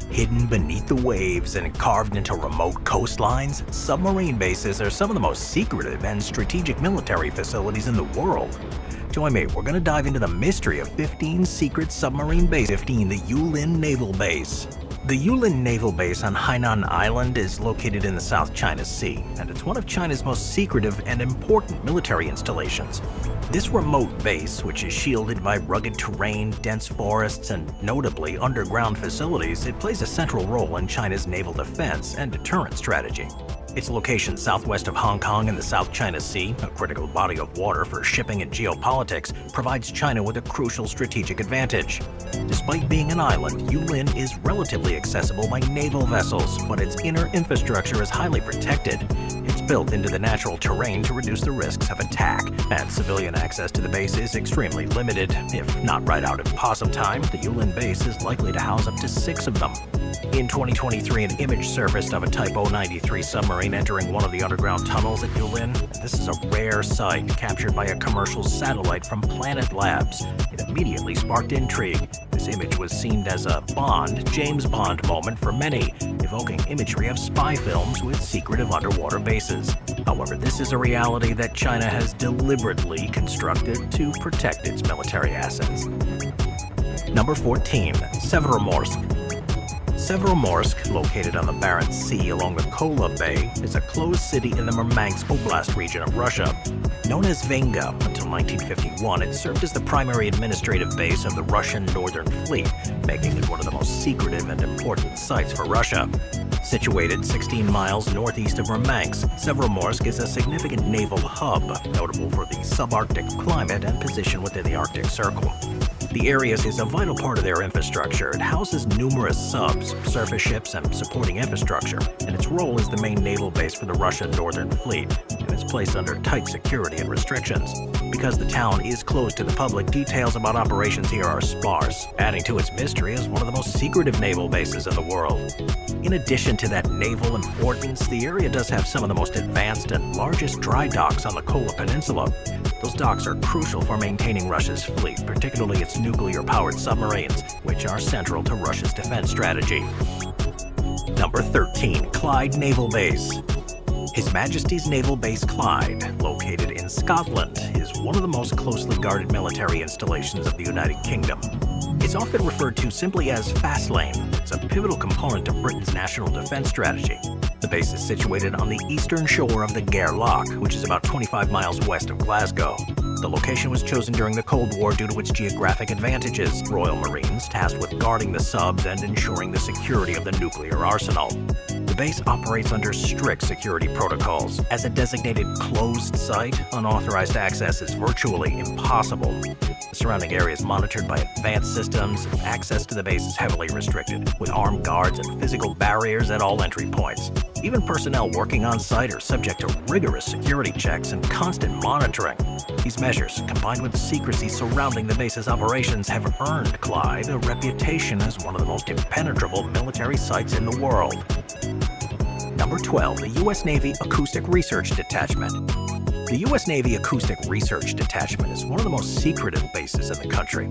Hidden beneath the waves and carved into remote coastlines, submarine bases are some of the most secretive and strategic military facilities in the world. Join me, we're going to dive into the mystery of 15 secret submarine bases. 15. The Yulin Naval Base. The Yulin Naval Base on Hainan Island is located in the South China Sea, and it's one of China's most secretive and important military installations. This remote base, which is shielded by rugged terrain, dense forests, and notably underground facilities, it plays a central role in China's naval defense and deterrent strategy. Its location southwest of Hong Kong in the South China Sea, a critical body of water for shipping and geopolitics, provides China with a crucial strategic advantage. Despite being an island, Yulin is relatively accessible by naval vessels, but its inner infrastructure is highly protected. It's built into the natural terrain to reduce the risks of attack, and civilian access to the base is extremely limited. If not right out in possum time, the Yulin base is likely to house up to 6 of them. In 2023, an image surfaced of a Type 093 submarine entering one of the underground tunnels at Yulin. This is a rare sight captured by a commercial satellite from Planet Labs. It immediately sparked intrigue. This image was seen as a James Bond moment for many, evoking imagery of spy films with secretive underwater bases. However, this is a reality that China has deliberately constructed to protect its military assets. Number 14. Severomorsk. Severomorsk, located on the Barents Sea along the Kola Bay, is a closed city in the Murmansk Oblast region of Russia. Known as Venga until 1951, it served as the primary administrative base of the Russian Northern Fleet, making it one of the most secretive and important sites for Russia. Situated 16 miles northeast of Murmansk, Severomorsk is a significant naval hub, notable for the subarctic climate and position within the Arctic Circle. The area is a vital part of their infrastructure. It houses numerous subs, surface ships, and supporting infrastructure, and its role is the main naval base for the Russian Northern Fleet, and is placed under tight security and restrictions. Because the town is closed to the public, details about operations here are sparse, adding to its mystery as one of the most secretive naval bases in the world. In addition to that naval importance, the area does have some of the most advanced and largest dry docks on the Kola Peninsula. Those docks are crucial for maintaining Russia's fleet, particularly its nuclear-powered submarines, which are central to Russia's defense strategy. Number 13. Clyde Naval Base. His Majesty's Naval Base Clyde, located in Scotland, is one of the most closely guarded military installations of the United Kingdom. It's often referred to simply as Fastlane. It's a pivotal component of Britain's national defense strategy. The base is situated on the eastern shore of the Gare Loch, which is about 25 miles west of Glasgow. The location was chosen during the Cold War due to its geographic advantages. Royal Marines tasked with guarding the subs and ensuring the security of the nuclear arsenal. The base operates under strict security protocols. As a designated closed site, unauthorized access is virtually impossible. The surrounding area is monitored by advanced systems, and access to the base is heavily restricted, with armed guards and physical barriers at all entry points. Even personnel working on site are subject to rigorous security checks and constant monitoring. These measures, combined with the secrecy surrounding the base's operations, have earned Clyde a reputation as one of the most impenetrable military sites in the world. Number 12. The U.S. Navy Acoustic Research Detachment. The U.S. Navy Acoustic Research Detachment is one of the most secretive bases in the country.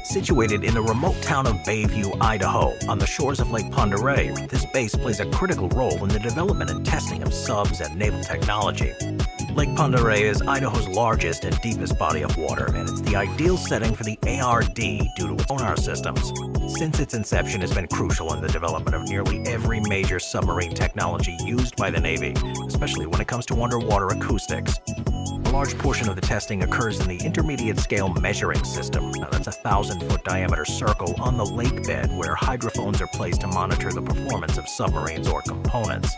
Situated in the remote town of Bayview, Idaho, on the shores of Lake Pend Oreille, this base plays a critical role in the development and testing of subs and naval technology. Lake Pend Oreille is Idaho's largest and deepest body of water, and it's the ideal setting for the ARD due to its sonar systems. Since its inception, has been crucial in the development of nearly every major submarine technology used by the Navy, especially when it comes to underwater acoustics. A large portion of the testing occurs in the intermediate scale measuring system. Now, that's a 1,000-foot diameter circle on the lake bed where hydrophones are placed to monitor the performance of submarines or components.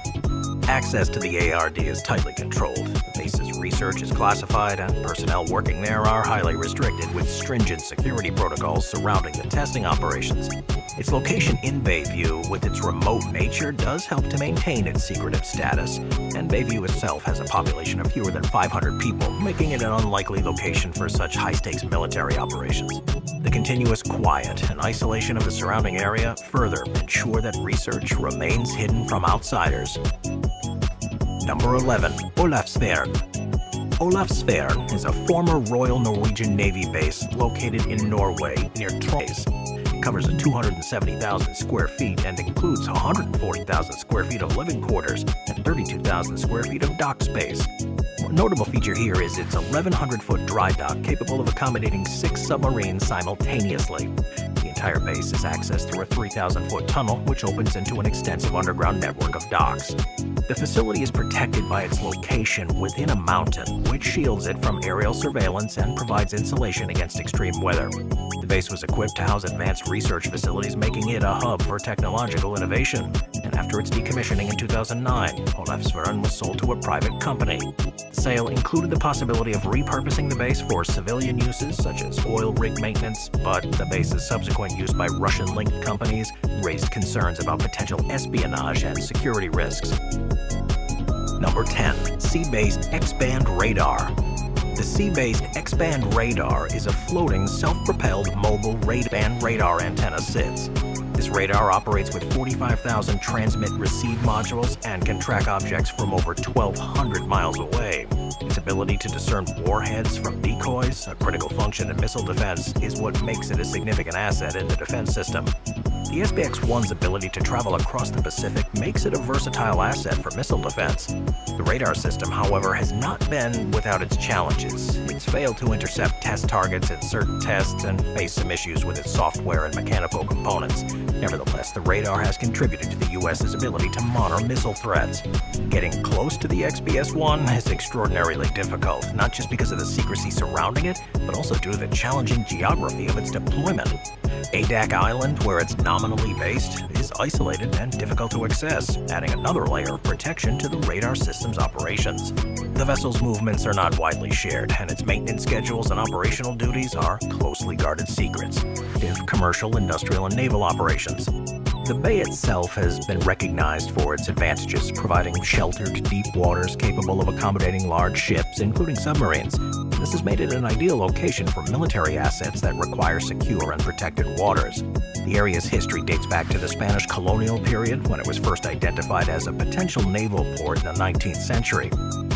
Access to the ARD is tightly controlled. The base's research is classified, and personnel working there are highly restricted with stringent security protocols surrounding the testing operations. Its location in Bayview, with its remote nature, does help to maintain its secretive status, and Bayview itself has a population of fewer than 500 people, making it an unlikely location for such high-stakes military operations. The continuous quiet and isolation of the surrounding area further ensure that research remains hidden from outsiders. Number 11. Olavsvern. Olavsvern is a former Royal Norwegian Navy base located in Norway near Tromsø. It covers 270,000 square feet and includes 140,000 square feet of living quarters and 32,000 square feet of dock space. One notable feature here is its 1,100-foot dry dock capable of accommodating 6 submarines simultaneously. The entire base is accessed through a 3,000-foot tunnel, which opens into an extensive underground network of docks. The facility is protected by its location within a mountain, which shields it from aerial surveillance and provides insulation against extreme weather. The base was equipped to house advanced research facilities, making it a hub for technological innovation. And after its decommissioning in 2009, Olavsvern was sold to a private company. The sale included the possibility of repurposing the base for civilian uses, such as oil rig maintenance, but the base's subsequent use by Russian-linked companies raised concerns about potential espionage and security risks. Number 10. Sea-based X-band radar. The sea-based X-band radar is a floating, self-propelled mobile band radar antenna sits. This radar operates with 45,000 transmit-receive modules and can track objects from over 1,200 miles away. Its ability to discern warheads from decoys, a critical function in missile defense, is what makes it a significant asset in the defense system. The SBX-1's ability to travel across the Pacific makes it a versatile asset for missile defense. The radar system, however, has not been without its challenges. It's failed to intercept test targets in certain tests and faced some issues with its software and mechanical components. Nevertheless, the radar has contributed to the U.S.'s ability to monitor missile threats. Getting close to the XBS-1 is extraordinarily difficult, not just because of the secrecy surrounding it, but also due to the challenging geography of its deployment. Adak Island, where it's nominally based, is isolated and difficult to access, adding another layer of protection to the radar system's operations. The vessel's movements are not widely shared, and its maintenance schedules and operational duties are closely guarded secrets of commercial, industrial, and naval operations. The bay itself has been recognized for its advantages, providing sheltered deep waters capable of accommodating large ships, including submarines. This has made it an ideal location for military assets that require secure and protected waters. The area's history dates back to the Spanish colonial period, when it was first identified as a potential naval port in the 19th century.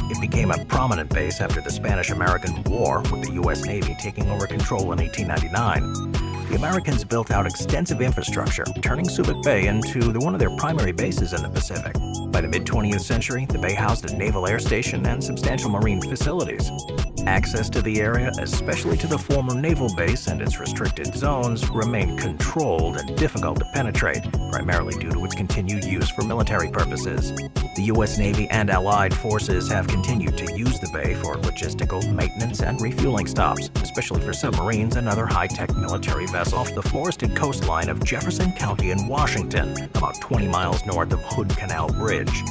It became a prominent base after the Spanish-American War, with the U.S. Navy taking over control in 1899. The Americans built out extensive infrastructure, turning Subic Bay into one of their primary bases in the Pacific. By the mid-20th century, the bay housed a naval air station and substantial marine facilities. Access to the area, especially to the former naval base and its restricted zones, remained controlled and difficult to penetrate, primarily due to its continued use for military purposes. The U.S. Navy and allied forces have continued to use the bay for logistical, maintenance, and refueling stops, especially for submarines and other high-tech military vessels off the forested coastline of Jefferson County in Washington, about 20 miles north of Hood Canal Bridge.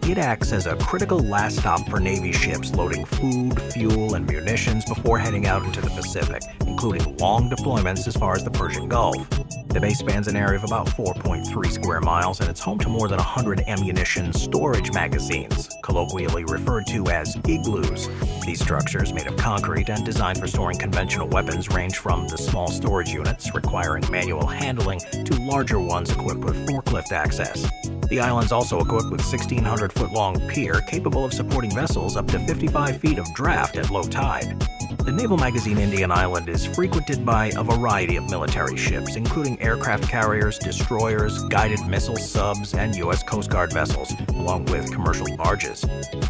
It acts as a critical last stop for Navy ships loading food, fuel, and munitions before heading out into the Pacific, including long deployments as far as the Persian Gulf. The base spans an area of about 4.3 square miles, and it's home to more than 100 ammunition storage magazines, colloquially referred to as igloos. These structures, made of concrete and designed for storing conventional weapons, range from the small storage units requiring manual handling to larger ones equipped with forklift access. The island's also equipped with 1,600-foot-long pier capable of supporting vessels up to 55 feet of draft at low tide. The Naval Magazine Indian Island is frequented by a variety of military ships, including aircraft carriers, destroyers, guided missile subs, and U.S. Coast Guard vessels, along with commercial barges.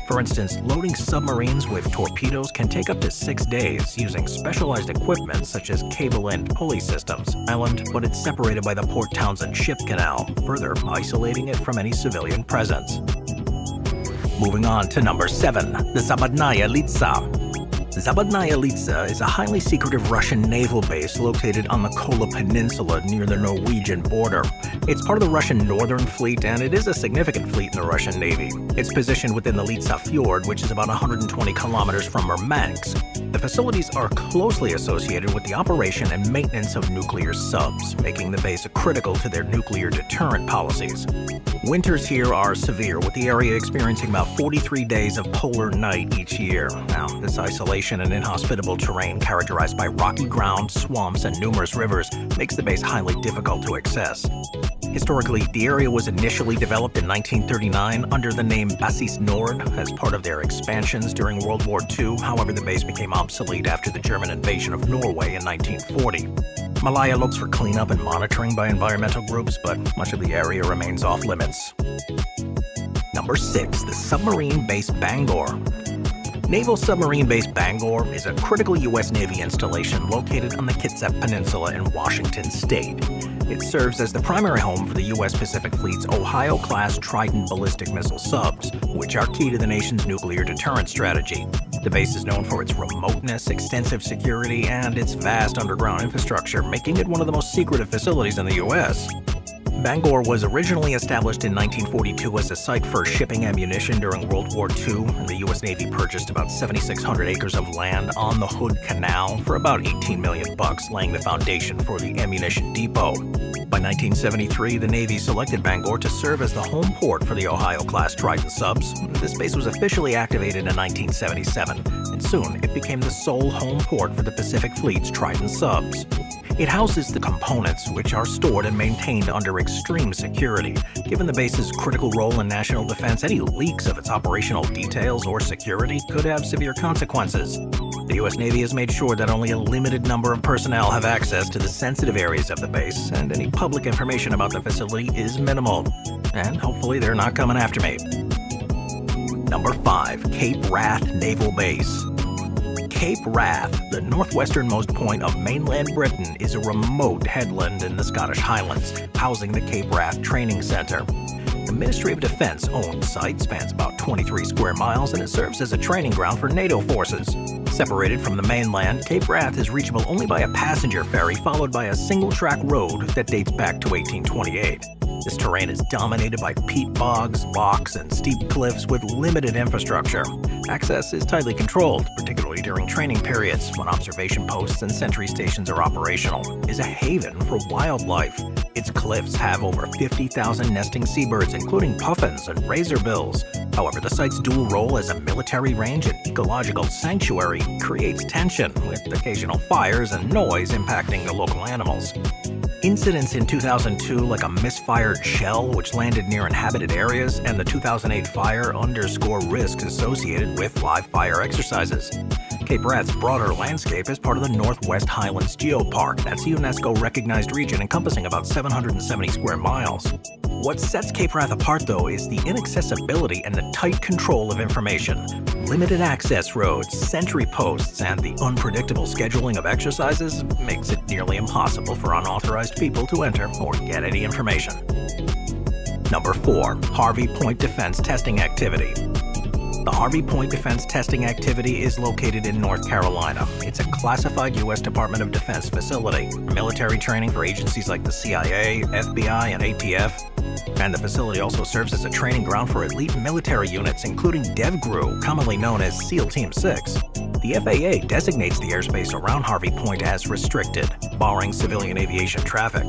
For instance, loading submarines with torpedoes can take up to 6 days using specialized equipment such as cable-end pulley systems. But it's separated by the Port Townsend Ship Canal, further isolating it from any civilian presence. Moving on to number 7, the Zapadnaya Litsa. Zapadnaya Litsa is a highly secretive Russian naval base located on the Kola Peninsula near the Norwegian border. It's part of the Russian Northern Fleet, and it is a significant fleet in the Russian Navy. It's positioned within the Litsa Fjord, which is about 120 kilometers from Murmansk. The facilities are closely associated with the operation and maintenance of nuclear subs, making the base critical to their nuclear deterrent policies. Winters here are severe, with the area experiencing about 43 days of polar night each year. Now, this isolation and inhospitable terrain, characterized by rocky ground, swamps, and numerous rivers, makes the base highly difficult to access. Historically, the area was initially developed in 1939 under the name Basis Nord as part of their expansions during World War II. However, the base became obsolete after the German invasion of Norway in 1940. Malaya looks for cleanup and monitoring by environmental groups, but much of the area remains off-limits. Number 6. The Submarine Base Bangor. Naval Submarine Base Bangor is a critical U.S. Navy installation located on the Kitsap Peninsula in Washington State. It serves as the primary home for the U.S. Pacific Fleet's Ohio-class Trident ballistic missile subs, which are key to the nation's nuclear deterrent strategy. The base is known for its remoteness, extensive security, and its vast underground infrastructure, making it one of the most secretive facilities in the U.S. Bangor was originally established in 1942 as a site for shipping ammunition during World War II, and the U.S. Navy purchased about 7,600 acres of land on the Hood Canal for about $18 million, laying the foundation for the ammunition depot. By 1973, the Navy selected Bangor to serve as the home port for the Ohio-class Trident subs. This base was officially activated in 1977, and soon it became the sole home port for the Pacific Fleet's Trident subs. It houses the components, which are stored and maintained under extreme security. Given the base's critical role in national defense, any leaks of its operational details or security could have severe consequences. The U.S. Navy has made sure that only a limited number of personnel have access to the sensitive areas of the base, and any public information about the facility is minimal. And hopefully they're not coming after me. Number 5. Cape Wrath Naval Base. Cape Wrath, the northwesternmost point of mainland Britain, is a remote headland in the Scottish Highlands, housing the Cape Wrath Training Centre. The Ministry of Defense-owned site spans about 23 square miles, and it serves as a training ground for NATO forces. Separated from the mainland, Cape Wrath is reachable only by a passenger ferry followed by a single-track road that dates back to 1828. This terrain is dominated by peat bogs, locks, and steep cliffs with limited infrastructure. Access is tightly controlled, particularly during training periods when observation posts and sentry stations are operational. It is a haven for wildlife. Its cliffs have over 50,000 nesting seabirds, including puffins and razorbills. However, the site's dual role as a military range and ecological sanctuary creates tension, with occasional fires and noise impacting the local animals. Incidents in 2002, like a misfired shell which landed near inhabited areas, and the 2008 fire underscore risks associated with live fire exercises. Cape Wrath's broader landscape is part of the Northwest Highlands Geopark. That's a UNESCO-recognized region encompassing about 770 square miles. What sets Cape Wrath apart, though, is the inaccessibility and the tight control of information. Limited access roads, sentry posts, and the unpredictable scheduling of exercises makes it nearly impossible for unauthorized people to enter or get any information. Number 4. Harvey Point Defense Testing Activity. The Harvey Point Defense Testing Activity is located in North Carolina. It's a classified U.S. Department of Defense facility, military training for agencies like the CIA, FBI, and ATF. And the facility also serves as a training ground for elite military units, including DevGru, commonly known as SEAL Team 6. The FAA designates the airspace around Harvey Point as restricted, barring civilian aviation traffic.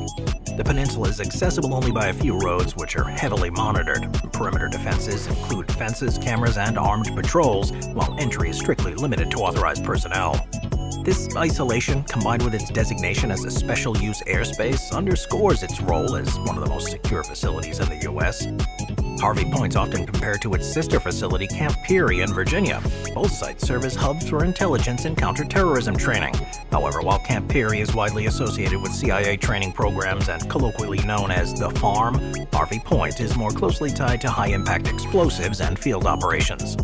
The peninsula is accessible only by a few roads, which are heavily monitored. Perimeter defenses include fences, cameras, and armed patrols, while entry is strictly limited to authorized personnel. This isolation, combined with its designation as a special use airspace, underscores its role as one of the most secure facilities in the U.S. Harvey Point's often compared to its sister facility, Camp Peary in Virginia. Both sites serve as hubs for intelligence and counterterrorism training. However, while Camp Peary is widely associated with CIA training programs and colloquially known as the Farm, Harvey Point is more closely tied to high-impact explosives and field operations.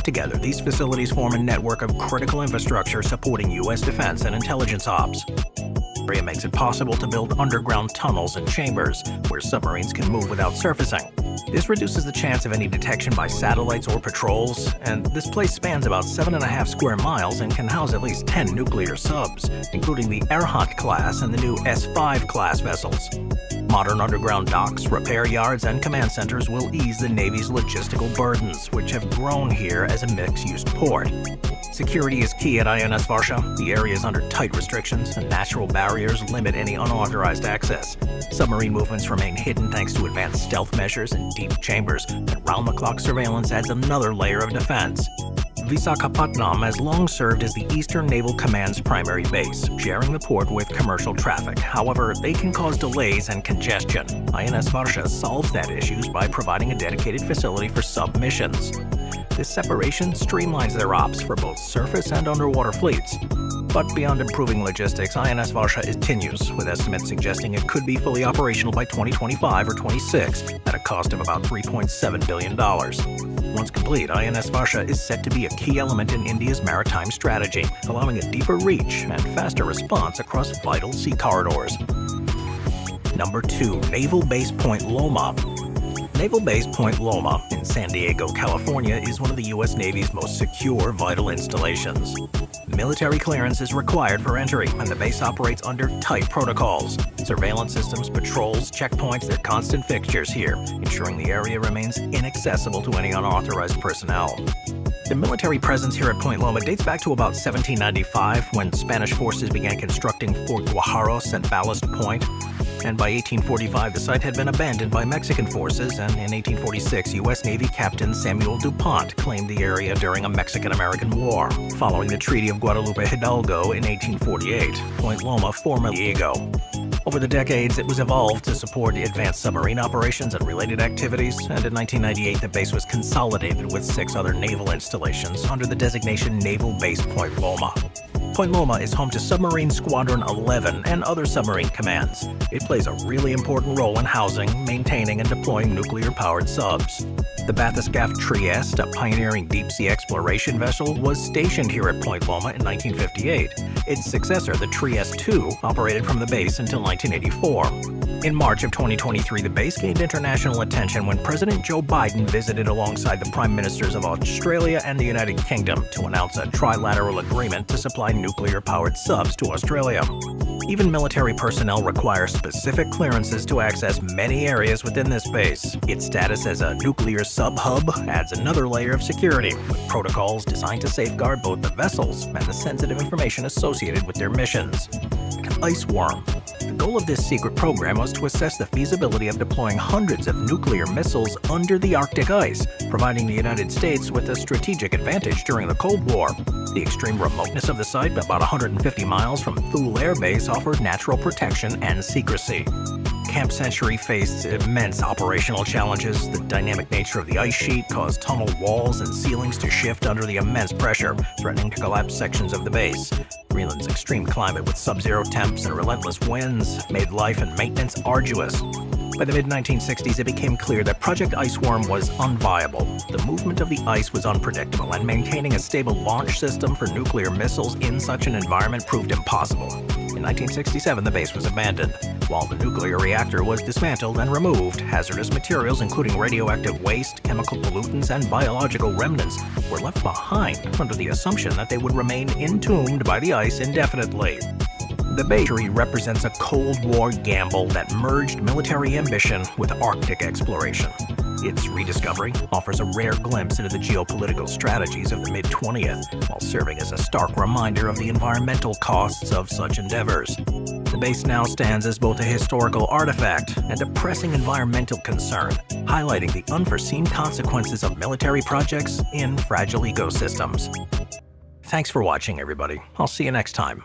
Together, these facilities form a network of critical infrastructure supporting U.S. defense and intelligence ops. The area makes it possible to build underground tunnels and chambers where submarines can move without surfacing. This reduces the chance of any detection by satellites or patrols, and this place spans about 7.5 square miles and can house at least 10 nuclear subs, including the Erhant class and the new S-5 class vessels. Modern underground docks, repair yards, and command centers will ease the Navy's logistical burdens, which have grown here as a mixed-use port. Security is key at INS Varsha. The area is under tight restrictions, and natural barriers limit any unauthorized access. Submarine movements remain hidden thanks to advanced stealth measures and deep chambers, and round-the-clock surveillance adds another layer of defense. Visakhapatnam has long served as the Eastern Naval Command's primary base, sharing the port with commercial traffic. However, they can cause delays and congestion. INS Varsha solves that issue by providing a dedicated facility for sub-missions. This separation streamlines their ops for both surface and underwater fleets. But beyond improving logistics, INS Varsha continues, with estimates suggesting it could be fully operational by 2025 or 26 at a cost of about $3.7 billion. Once complete, INS Varsha is set to be a key element in India's maritime strategy, allowing a deeper reach and faster response across vital sea corridors. Number 2. Naval Base Point Loma. Naval Base Point Loma in San Diego, California is one of the U.S. Navy's most secure vital installations. Military clearance is required for entry, and the base operates under tight protocols. Surveillance systems, patrols, checkpoints, they're constant fixtures here, ensuring the area remains inaccessible to any unauthorized personnel. The military presence here at Point Loma dates back to about 1795, when Spanish forces began constructing Fort Guajarros at Ballast Point. And by 1845, the site had been abandoned by Mexican forces, and in 1846, U.S. Navy Captain Samuel DuPont claimed the area during a Mexican-American War. Following the Treaty of Guadalupe Hidalgo in 1848, Point Loma formerly Diego. Over the decades, it was evolved to support advanced submarine operations and related activities, and in 1998, the base was consolidated with 6 other naval installations under the designation Naval Base Point Loma. Point Loma is home to Submarine Squadron 11 and other submarine commands. It plays a really important role in housing, maintaining, and deploying nuclear-powered subs. The bathyscaphe Trieste, a pioneering deep-sea exploration vessel, was stationed here at Point Loma in 1958. Its successor, the Trieste II, operated from the base until 1984. In March of 2023, the base gained international attention when President Joe Biden visited alongside the Prime Ministers of Australia and the United Kingdom to announce a trilateral agreement to supply nuclear-powered subs to Australia. Even military personnel require specific clearances to access many areas within this base. Its status as a nuclear sub-hub adds another layer of security, with protocols designed to safeguard both the vessels and the sensitive information associated with their missions. Iceworm. The goal of this secret program was to assess the feasibility of deploying hundreds of nuclear missiles under the Arctic ice, providing the United States with a strategic advantage during the Cold War. The extreme remoteness of the site, about 150 miles from Thule Air Base, offered natural protection and secrecy. Camp Century faced immense operational challenges. The dynamic nature of the ice sheet caused tunnel walls and ceilings to shift under the immense pressure, threatening to collapse sections of the base. Greenland's extreme climate with sub-zero temps and relentless winds made life and maintenance arduous. By the mid-1960s, it became clear that Project Iceworm was unviable. The movement of the ice was unpredictable, and maintaining a stable launch system for nuclear missiles in such an environment proved impossible. In 1967, the base was abandoned. While the nuclear reactor was dismantled and removed, hazardous materials including radioactive waste, chemical pollutants, and biological remnants were left behind under the assumption that they would remain entombed by the ice indefinitely. The base represents a Cold War gamble that merged military ambition with Arctic exploration. Its rediscovery offers a rare glimpse into the geopolitical strategies of the mid-20th, while serving as a stark reminder of the environmental costs of such endeavors. The base now stands as both a historical artifact and a pressing environmental concern, highlighting the unforeseen consequences of military projects in fragile ecosystems. Thanks for watching, everybody. I'll see you next time.